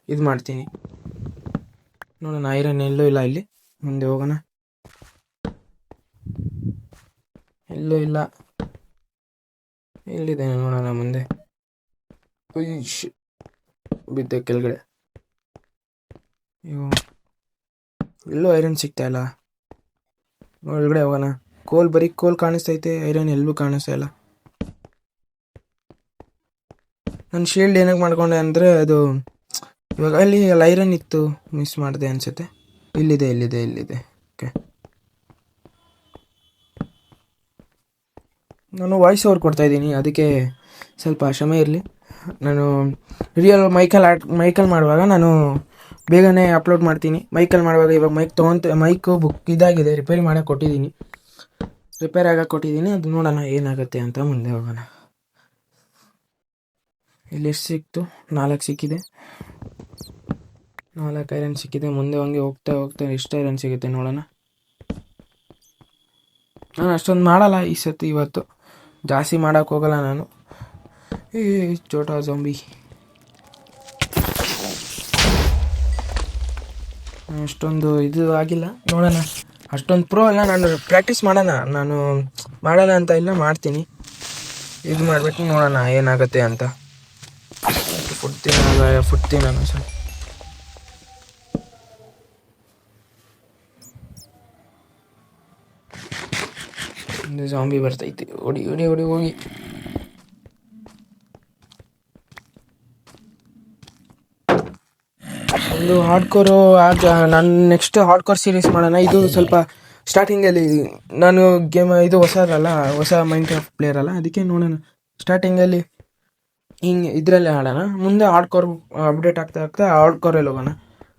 ಇದು ಮಾಡ್ತೀನಿ. ನೋಡೋಣ. ಐರನ್ ಎಲ್ಲೂ ಇಲ್ಲ. ಇಲ್ಲಿ ಮುಂದೆ ಹೋಗೋಣ. ಎಲ್ಲೂ ಇಲ್ಲ. ಎಲ್ಲಿದೆ ನೋಡೋಣ ಮುಂದೆ. ಬಿದ್ದೆ ಕೆಳಗಡೆ. ಎಲ್ಲೂ ಐರನ್ ಸಿಗ್ತಾ ಇಲ್ಲ. ಒಳಗಡೆ ಹೋಗೋಣ. ಬರೀ ಕೋಲ್ ಕಾಣಿಸ್ತೈತೆ, ಐರನ್ ಎಲ್ಲೂ ಕಾಣಿಸ್ತಾ ಇಲ್ಲ. ನನ್ನ ಶೀಲ್ಡ್ ಏನಕ್ಕೆ ಮಾಡ್ಕೊಂಡೆ ಅಂದರೆ ಅದು ಇವಾಗ ಅಲ್ಲಿ ಐರನ್ ಇತ್ತು, ಮಿಸ್ ಮಾಡಿದೆ ಅನಿಸುತ್ತೆ. ಇಲ್ಲಿದೆ. ಓಕೆ, ನಾನು ವಾಯ್ಸ್ ಓವರ್ ಕೊಡ್ತಾಯಿದ್ದೀನಿ, ಅದಕ್ಕೆ ಸ್ವಲ್ಪ ಕ್ಷಮೆ ಇರಲಿ. ನಾನು ರಿಯಲ್ ಮೈಕಲ್ ಮಾಡುವಾಗ ನಾನು ಬೇಗನೆ ಅಪ್ಲೋಡ್ ಮಾಡ್ತೀನಿ. ಮೈಕಲ್ ಮಾಡುವಾಗ ಇವಾಗ ಮೈಕು ಬುಕ್ ಇದಾಗಿದೆ, ರಿಪೇರಿ ಮಾಡೋಕ್ಕೆ ಕೊಟ್ಟಿದ್ದೀನಿ. ಅದು ನೋಡೋಣ ಏನಾಗುತ್ತೆ ಅಂತ. ಮುಂದೆ ಹೋಗೋಣ. ಇಲ್ಲಿ ಎಷ್ಟು ಸಿಕ್ತು? 4 ಸಿಕ್ಕಿದೆ. 4 ಐರನ್ ಸಿಕ್ಕಿದೆ. ಮುಂದೆ ಹಂಗೆ ಹೋಗ್ತಾ ಎಷ್ಟು ಐರನ್ ಸಿಗುತ್ತೆ ನೋಡೋಣ. ನಾನು ಅಷ್ಟೊಂದು ಮಾಡಲ್ಲ ಈ ಸತಿ, ಇವತ್ತು ಜಾಸ್ತಿ ಮಾಡೋಕ್ಕೆ ಹೋಗಲ್ಲ ನಾನು. ಚೋಟಾ ಝಾಂಬಿ ಅಷ್ಟೊಂದು ಇದು ಆಗಿಲ್ಲ, ನೋಡೋಣ. ಅಷ್ಟೊಂದು ಪ್ರೋ ಅಲ್ಲ, ನಾನು ಪ್ರಾಕ್ಟೀಸ್ ಮಾಡೋಣ. ನಾನು ಮಾಡಲ್ಲ ಅಂತ ಇಲ್ಲ, ಮಾಡ್ತೀನಿ. ಇದು ಮಾಡಿಬಿಟ್ಟು ನೋಡೋಣ ಏನಾಗುತ್ತೆ ಅಂತ. ಫುಡ್ ತಿನ್ನೋಣ ಸರ್. ಒಂದು ಝಾಂಬಿ ಬರ್ತೈತಿ, ಹೊಡಿ ಹೋಗಿ. ಒಂದು ಹಾರ್ಡ್ಕೋರು ನಾನು ನೆಕ್ಸ್ಟ್ ಹಾರ್ಡ್ಕೋರ್ ಸೀರೀಸ್ ಮಾಡೋಣ. ಇದು ಸ್ವಲ್ಪ ಸ್ಟಾರ್ಟಿಂಗಲ್ಲಿ ನಾನು ಇದು ಹೊಸ ಮೈನ್ಕ್ರಾಫ್ಟ್ ಪ್ಲೇಯರ್ ಅಲ್ಲ, ಅದಕ್ಕೆ ನೋಡೋಣ. ಸ್ಟಾರ್ಟಿಂಗಲ್ಲಿ ಹಿಂಗೆ ಇದರಲ್ಲೇ ಆಡೋಣ. ಮುಂದೆ ಹಾರ್ಡ್ಕೋರ್ ಅಪ್ಡೇಟ್ ಆಗ್ತಾ ಹಾರ್ಡ್ಕೋರಲ್ಲಿ ಹೋಗೋಣ.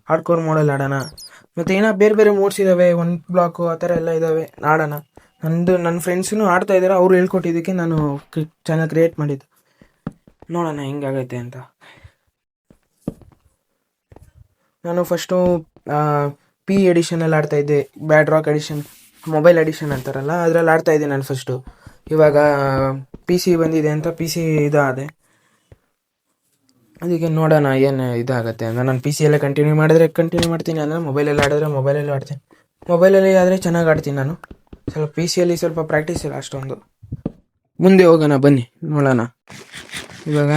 ಹಾರ್ಡ್ಕೋರ್ ಮೋಡಲ್ಲಿ ಆಡೋಣ. ಮತ್ತು ಏನೋ ಬೇರೆ ಮೋಡ್ಸ್ ಇದ್ದಾವೆ, 1 ಬ್ಲಾಕು ಆ ಥರ ಎಲ್ಲ ಇದ್ದಾವೆ, ಆಡೋಣ. ನನ್ನ ಫ್ರೆಂಡ್ಸೂ ಆಡ್ತಾ ಇದ್ದಾರೆ, ಅವ್ರು ಹೇಳ್ಕೊಟ್ಟಿದ್ದಕ್ಕೆ ನಾನು ಚಾನಲ್ ಕ್ರಿಯೇಟ್ ಮಾಡಿದ್ದು. ನೋಡೋಣ ಹೆಂಗಾಗೈತೆ ಅಂತ. ನಾನು ಫಸ್ಟು ಪಿ ಎಡಿಷನಲ್ಲಿ ಆಡ್ತಾಯಿದ್ದೆ, ಬ್ಯಾಡ್ ರಾಕ್ ಎಡಿಷನ್, ಮೊಬೈಲ್ ಎಡಿಷನ್ ಅಂತಾರಲ್ಲ, ಅದರಲ್ಲಿ ಆಡ್ತಾಯಿದ್ದೆ ನಾನು ಫಸ್ಟು. ಇವಾಗ ಪಿ ಸಿ ಬಂದಿದೆ ಅಂತ ಪಿ ಸಿ ಇದಾದೆ, ಅದಕ್ಕೆ ನೋಡೋಣ ಏನು ಇದಾಗುತ್ತೆ ಅಂತ. ನಾನು ಪಿ ಸಿಯಲ್ಲೇ ಕಂಟಿನ್ಯೂ ಮಾಡ್ತೀನಿ, ಅಂದರೆ ಮೊಬೈಲಲ್ಲಿ ಆಡಿದ್ರೆ ಮೊಬೈಲಲ್ಲಿ ಆಡ್ತೀನಿ. ಮೊಬೈಲಲ್ಲಿ ಆದರೆ ಚೆನ್ನಾಗಿ ಆಡ್ತೀನಿ ನಾನು. ಸ್ವಲ್ಪ ಪಿ ಸಿಯಲ್ಲಿ ಸ್ವಲ್ಪ ಪ್ರಾಕ್ಟೀಸ್ ಇಲ್ಲ ಅಷ್ಟೊಂದು. ಮುಂದೆ ಹೋಗೋಣ ಬನ್ನಿ, ನೋಡೋಣ. ಇವಾಗ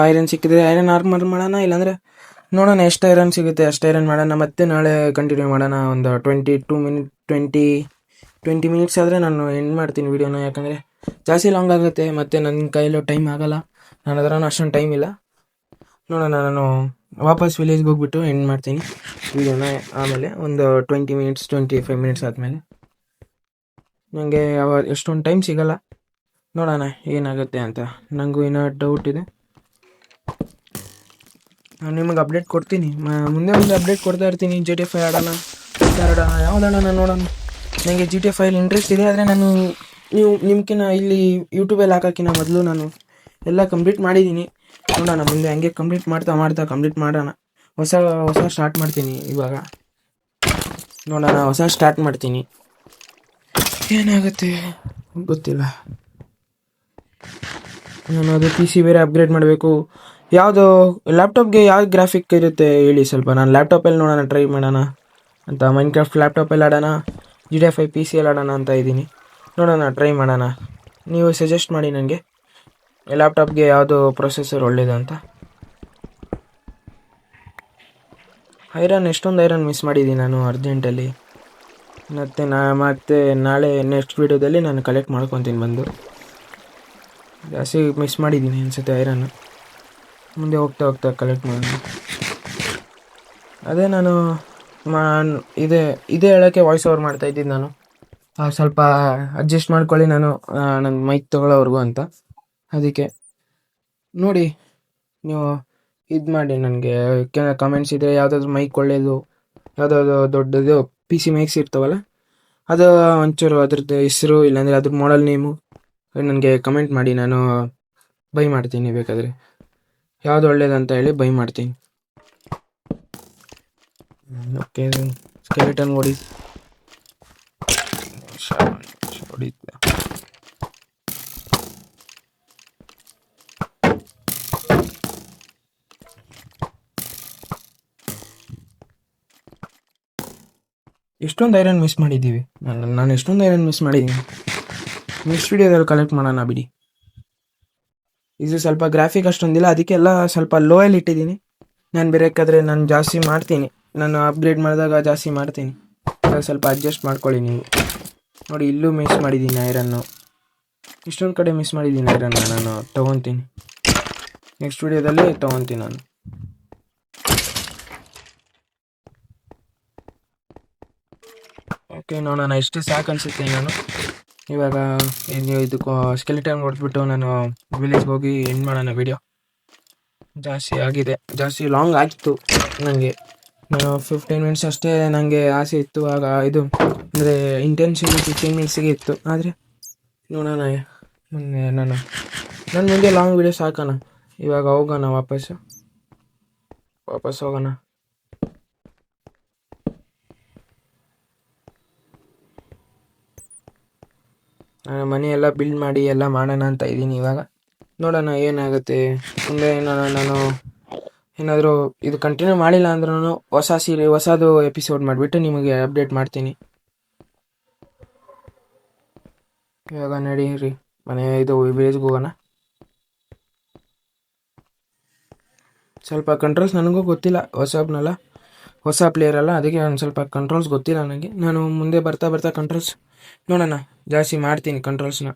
ಐರನ್ ಸಿಕ್ಕಿದ್ರೆ ಐರನ್ ಆರ್ಮರ್ ಮಾಡೋಣ, ಇಲ್ಲಾಂದರೆ ನೋಡೋಣ ಎಷ್ಟು ಐರನ್ ಸಿಗುತ್ತೆ ಅಷ್ಟು ಐರನ್ ಮಾಡೋಣ. ಮತ್ತೆ ನಾಳೆ ಕಂಟಿನ್ಯೂ ಮಾಡೋಣ. ಒಂದು 20 ಮಿನಿಟ್ಸ್ ಆದರೆ ನಾನು ಎಂಡ್ ಮಾಡ್ತೀನಿ ವೀಡಿಯೋನ, ಯಾಕಂದರೆ ಜಾಸ್ತಿ ಲಾಂಗ್ ಆಗುತ್ತೆ. ಮತ್ತು ನನ್ನ ಕೈಯಲ್ಲೂ ಟೈಮ್ ಆಗೋಲ್ಲ, ನನ್ನ ಹತ್ರ ಅಷ್ಟೊಂದು ಟೈಮ್ ಇಲ್ಲ. ನೋಡೋಣ, ನಾನು ವಾಪಸ್ ವಿಲೇಜ್ಗೆ ಹೋಗ್ಬಿಟ್ಟು ಎಂಡ್ ಮಾಡ್ತೀನಿ ವೀಡಿಯೋನ. ಆಮೇಲೆ ಒಂದು 25 ಮಿನಿಟ್ಸ್ ಆದಮೇಲೆ ನನಗೆ ಎಷ್ಟೊಂದು ಟೈಮ್ ಸಿಗೋಲ್ಲ. ನೋಡೋಣ ಏನಾಗುತ್ತೆ ಅಂತ. ನನಗೂ ಏನೋ ಡೌಟ್ ಇದೆ, ನಾನು ನಿಮಗೆ ಅಪ್ಡೇಟ್ ಕೊಡ್ತೀನಿ. ಮುಂದೆ ಅಪ್ಡೇಟ್ ಕೊಡ್ತಾ ಇರ್ತೀನಿ. GTA 5 ಆಡೋಣ, ಯಾವುದಾಡೋಣ ನೋಡೋಣ. ನನಗೆ GTA 5 ಇಂಟ್ರೆಸ್ಟ್ ಇದೆ, ಆದರೆ ನಾನು ನಿಮ್ಗಿನ್ನ ಇಲ್ಲಿ ಯೂಟ್ಯೂಬಲ್ಲಿ ಹಾಕೋಕ್ಕಿಂತ ಮೊದಲು ನಾನು ಎಲ್ಲ ಕಂಪ್ಲೀಟ್ ಮಾಡಿದ್ದೀನಿ. ನೋಡೋಣ ಮುಂದೆ ಹಂಗೆ ಕಂಪ್ಲೀಟ್ ಮಾಡ್ತಾ ಕಂಪ್ಲೀಟ್ ಮಾಡೋಣ. ಹೊಸ ಸ್ಟಾರ್ಟ್ ಮಾಡ್ತೀನಿ ಇವಾಗ. ನೋಡೋಣ, ಹೊಸ ಸ್ಟಾರ್ಟ್ ಮಾಡ್ತೀನಿ. ಏನಾಗುತ್ತೆ ಗೊತ್ತಿಲ್ಲ. ನಾನು ಅದು ಪಿ ಸಿ ಬೇರೆ ಅಪ್ಗ್ರೇಡ್ ಮಾಡಬೇಕು. ಯಾವುದು ಲ್ಯಾಪ್ಟಾಪ್ಗೆ ಯಾವ್ದು ಗ್ರಾಫಿಕ್ ಇರುತ್ತೆ ಹೇಳಿ ಸ್ವಲ್ಪ. ನಾನು ಲ್ಯಾಪ್ಟಾಪಲ್ಲಿ ನೋಡೋಣ, ಟ್ರೈ ಮಾಡೋಣ ಅಂತ. ಮೈನ್ಕ್ರಾಫ್ಟ್ ಲ್ಯಾಪ್ಟಾಪಲ್ಲಿ ಆಡೋಣ, GTA 5 ಪಿ ಸಿಯಲ್ಲಿ ಆಡೋಣ ಅಂತ ಇದ್ದೀನಿ. ನೋಡೋಣ, ಟ್ರೈ ಮಾಡೋಣ. ನೀವು ಸಜೆಸ್ಟ್ ಮಾಡಿ ನನಗೆ ಲ್ಯಾಪ್ಟಾಪ್ಗೆ ಯಾವುದು ಪ್ರೊಸೆಸರ್ ಒಳ್ಳೇದು ಅಂತ. ಎಷ್ಟೊಂದು ಐರನ್ ಮಿಸ್ ಮಾಡಿದ್ದೀನಿ ನಾನು ಅರ್ಜೆಂಟಲ್ಲಿ. ಮತ್ತು ನಾಳೆ ನೆಕ್ಸ್ಟ್ ವೀಡಿಯೋದಲ್ಲಿ ನಾನು ಕಲೆಕ್ಟ್ ಮಾಡ್ಕೊತೀನಿ ಬಂದು. ಜಾಸ್ತಿ ಮಿಸ್ ಮಾಡಿದ್ದೀನಿ ಅನಿಸುತ್ತೆ ಐರನ್ನು. ಮುಂದೆ ಹೋಗ್ತಾ ಕಲೆಕ್ಟ್ ಮಾಡೋಣ. ಅದೇ ನಾನು ಇದೇ ಹೇಳೋಕ್ಕೆ ವಾಯ್ಸ್ ಓವರ್ ಮಾಡ್ತಾಯಿದ್ದೀನಿ ನಾನು. ಸ್ವಲ್ಪ ಅಡ್ಜಸ್ಟ್ ಮಾಡ್ಕೊಳ್ಳಿ ನಾನು ನನ್ನ ಮೈಕ್ ತೊಗೊಳ್ಳೋವರೆಗೂ ಅಂತ. ಅದಕ್ಕೆ ನೋಡಿ, ನೀವು ಇದು ಮಾಡಿ, ನನಗೆ ಕಮೆಂಟ್ಸ್ ಇದೆ ಯಾವುದಾದ್ರು ಮೈಕ್ ಒಳ್ಳೆಯದು, ಯಾವುದಾದ್ರು ದೊಡ್ಡದು ಪಿ ಸಿ ಮೈಕ್ಸ್ ಇರ್ತಾವಲ್ಲ, ಅದು ಒಂಚೂರು ಅದ್ರದ್ದು ಹೆಸರು ಇಲ್ಲಾಂದರೆ ಅದ್ರ ಮಾಡಲ್ ನೇಮು ನನಗೆ ಕಮೆಂಟ್ ಮಾಡಿ. ನಾನು ಬೈ ಮಾಡ್ತೀನಿ, ಬೇಕಾದರೆ ಯಾವುದು ಒಳ್ಳೇದಂತ ಹೇಳಿ ಬೈ ಮಾಡ್ತೀನಿ. ಓಕೆ, ಸ್ಕೆಲೆಟನ್ ಹೊಡಿತ ಎಷ್ಟೊಂದು ಐರನ್ ಮಿಸ್ ಮಾಡಿದ್ದೀವಿ. ನಾನು ಎಷ್ಟೊಂದು ಐರನ್ ಮಿಸ್ ಮಾಡಿದ್ದೀನಿ. ನೆಕ್ಸ್ಟ್ ವೀಡಿಯೋದಲ್ಲಿ ಕಲೆಕ್ಟ್ ಮಾಡೋಣ ಬಿಡಿ. ಇದು ಸ್ವಲ್ಪ ಗ್ರಾಫಿಕ್ ಅಷ್ಟೊಂದಿಲ್ಲ, ಅದಕ್ಕೆಲ್ಲ ಸ್ವಲ್ಪ ಲೋಯಲ್ಲಿ ಇಟ್ಟಿದ್ದೀನಿ. ನಾನು ಬೇಕಾದರೆ ನಾನು ಜಾಸ್ತಿ ಮಾಡ್ತೀನಿ, ನಾನು ಅಪ್ಗ್ರೇಡ್ ಮಾಡಿದಾಗ ಜಾಸ್ತಿ ಮಾಡ್ತೀನಿ. ಸ್ವಲ್ಪ ಅಡ್ಜಸ್ಟ್ ಮಾಡ್ಕೊಳ್ಳಿ ನೀವು. ನೋಡಿ ಇಲ್ಲೂ ಮಿಸ್ ಮಾಡಿದ್ದೀನಿ ಐರನ್ನು. ಇಷ್ಟೊಂದು ಕಡೆ ಮಿಸ್ ಮಾಡಿದ್ದೀನಿ ಐರನ್ನ. ನಾನು ತೊಗೊತೀನಿ, ನೆಕ್ಸ್ಟ್ ವಿಡಿಯೋದಲ್ಲಿ ತೊಗೊತೀನಿ ನಾನು. ಓಕೆ ನೋಡೋಣ, ಇಷ್ಟು ಸಾಕು ಅನಿಸುತ್ತೆ. ನಾನು ಇವಾಗ ಇದಕ್ಕೆ ಸ್ಕೆಲಿಟನ್ ಹೊಡೆದ್ಬಿಟ್ಟು ನಾನು ವಿಲೇಜ್ಗೆ ಹೋಗಿ ಎಂಡ್ ಮಾಡೋಣ ವಿಡಿಯೋ. ಜಾಸ್ತಿ ಆಗಿದೆ, ಜಾಸ್ತಿ ಲಾಂಗ್ ಆಗಿತ್ತು ನನಗೆ. ನಾನು 15 ಮಿನಿಟ್ಸ್ ಅಷ್ಟೇ ನನಗೆ ಆಸೆ ಇತ್ತು ಆಗ. ಇದು ಅಂದರೆ ಇಂಟೆನ್ಷನ್ 15 ಮಿನಿಟ್ಸಿಗೆ ಇತ್ತು. ಆದರೆ ನೋಡೋಣ ಮುಂದೆ ನನ್ನ ಮುಂದೆ ಲಾಂಗ್ ವಿಡಿಯೋಸ್ ಹಾಕೋಣ. ಇವಾಗ ಹೋಗೋಣ, ವಾಪಸ್ ಹೋಗೋಣ. ನಾನು ಮನೆಯೆಲ್ಲ ಬಿಲ್ಡ್ ಮಾಡಿ ಎಲ್ಲ ಮಾಡೋಣ ಅಂತ ಇದ್ದೀನಿ. ಇವಾಗ ನೋಡೋಣ ಏನಾಗುತ್ತೆ ಮುಂದೆ. ನಾನು ಏನಾದರೂ ಇದು ಕಂಟಿನ್ಯೂ ಮಾಡಿಲ್ಲ ಅಂದ್ರೂ ಹೊಸದು ಎಪಿಸೋಡ್ ಮಾಡಿಬಿಟ್ಟು ನಿಮಗೆ ಅಪ್ಡೇಟ್ ಮಾಡ್ತೀನಿ. ಇವಾಗ ನಡೀರಿ ಇದು ವಿಲೇಜ್ಗೆ ಹೋಗೋಣ. ಸ್ವಲ್ಪ ಕಂಟ್ರೋಲ್ಸ್ ನನಗೂ ಗೊತ್ತಿಲ್ಲ, ಹೊಸ ಪ್ಲೇಯರ್ ಅಲ್ಲ, ಅದಕ್ಕೆ ಒಂದು ಸ್ವಲ್ಪ ಕಂಟ್ರೋಲ್ಸ್ ಗೊತ್ತಿಲ್ಲ ನನಗೆ. ನಾನು ಮುಂದೆ ಬರ್ತಾ ಕಂಟ್ರೋಲ್ಸ್ ನೋಡೋಣ, ಜಾಸ್ತಿ ಮಾಡ್ತೀನಿ ಕಂಟ್ರೋಲ್ಸ್ನ.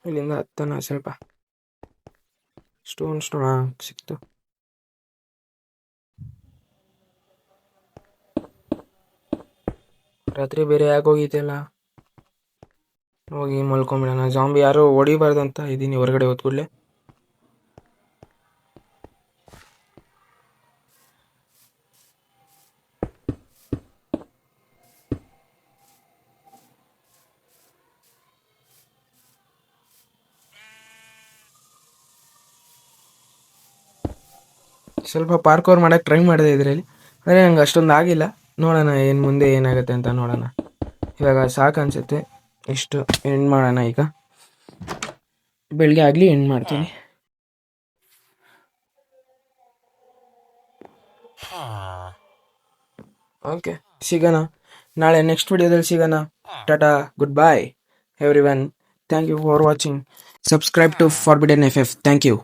ಇಲ್ಲಿಂದ ಹತ್ತನ ಸ್ವಲ್ಪ ಸ್ಟೋನ್ ಸಿಕ್ತು. ರಾತ್ರಿ ಬೇರೆ ಆಗೋಗಿದೆಯಲ್ಲ, ಹೋಗಿ ಮಲ್ಕೊಂಬಿಡೋಣ. ಜಾಂಬಿ ಯಾರು ಹೊಡಿಬಾರ್ದಂತ ಇದ್ದೀನಿ ಹೊರಗಡೆ ಹೋದ ಕೂಡಲೇ. ಸ್ವಲ್ಪ ಪಾರ್ಕೌರ್ ಮಾಡೋಕ್ಕೆ ಟ್ರೈ ಮಾಡಿದೆ ಇದರಲ್ಲಿ, ಆದರೆ ನಂಗೆ ಅಷ್ಟೊಂದು ಆಗಿಲ್ಲ. ನೋಡೋಣ ಮುಂದೆ ಏನಾಗುತ್ತೆ ಅಂತ ನೋಡೋಣ. ಇವಾಗ ಸಾಕು ಅನಿಸುತ್ತೆ, ಇಷ್ಟು ಎಂಡ್ ಮಾಡೋಣ. ಈಗ ಬೆಳಗ್ಗೆ ಆಗಲಿ ಎಂಡ್ ಮಾಡ್ತೀನಿ. ಓಕೆ, ಸಿಗೋಣ ನಾಳೆ ನೆಕ್ಸ್ಟ್ ವಿಡಿಯೋದಲ್ಲಿ ಸಿಗೋಣ. Tata, good bye everyone. Thank you for watching. Subscribe to forbidden FF. Thank you.